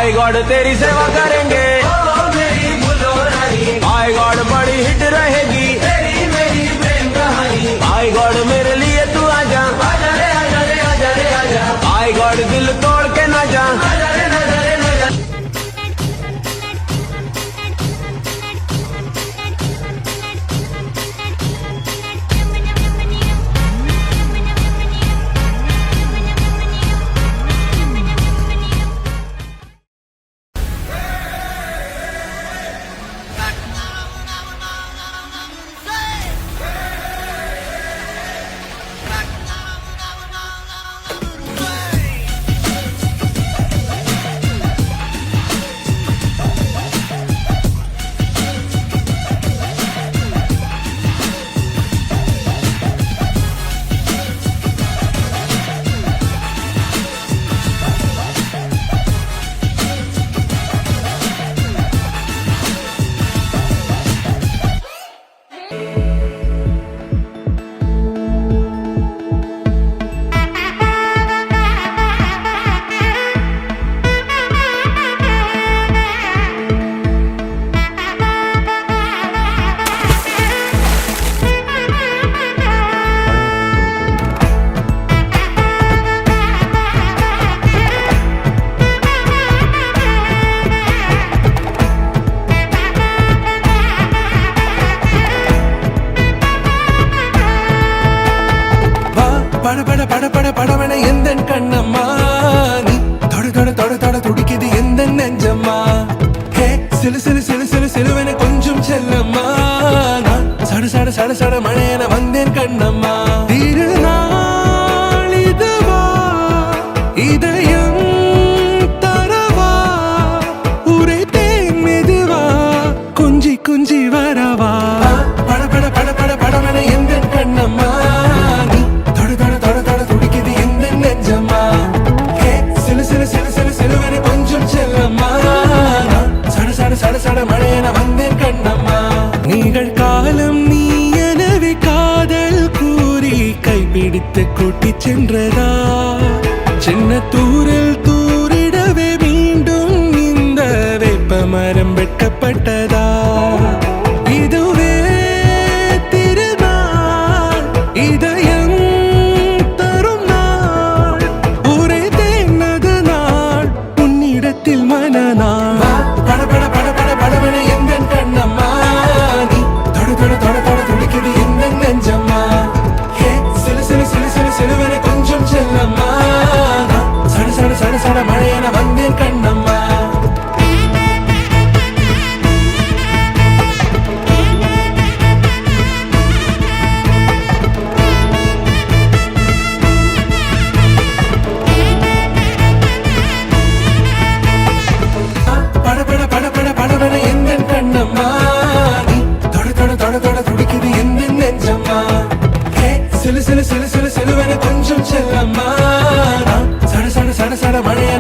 आई God तेरी सेवा करेंगे, आई गॉड बड़ी हिट रहेगी तेरी मेरी प्रेम कहानी। आई गॉड मेरे लिए तू आजा, आजा रे आजा रे आजा रे आजा। आई गॉड दिल तोड़ के ना जा, आजा रे आजा रे आजा। பட பட பட படவன எந்த கண்ணம்மா, நீ தொட தொட தொட தொட துடிக்குது எந்த நெஞ்சம்மா. ஹே சிலு சிலு சிலு சிலு சிலுவன கொஞ்சம் செல்லம்மா, நான் சட சட சட சட மழையன வந்தேன் கண்ணம்மா. திருநாள் இதுவா இதயம் தரவா, உரைத்தேன் மெதுவா கொஞ்சி கொஞ்சி வரவா. பட பட பட பட படவன எந்த கண்ணம்மா, காலம் நீ எனவே காதல் கூறி கைப்பிடித்து கூட்டிச் சென்றதா. சின்ன தூரில் தூரிடவே மீண்டும் இந்த வேப்ப மரம் வெட்டப்பட்டதா. இதுவே திருநாள் இதயம் தரும் நாள், ஒரே தேனது நாள் உன்னிடத்தில் மனநாள். பட பட பட பட படவன எந்த கண்ணம்மா, தொட தொட தொட துடிக்குது இந்த நெஞ்சம்மா. ஹே சிலு சிலு சிலு சிலு சிலுவன கொஞ்சம் செல்லம்மா, சட சட சட சட மழையன வந்தேன் கண்ணம்மா. பட பட பட பட படவன எந்த கண்ணம்மா, துடிக்குது எந்த நெஞ்சம்மா. ஹே சிலு சிலு சிலு சிலு சிலுவன கொஞ்சம் செல்லம்மா, சட சட சட சட மழைய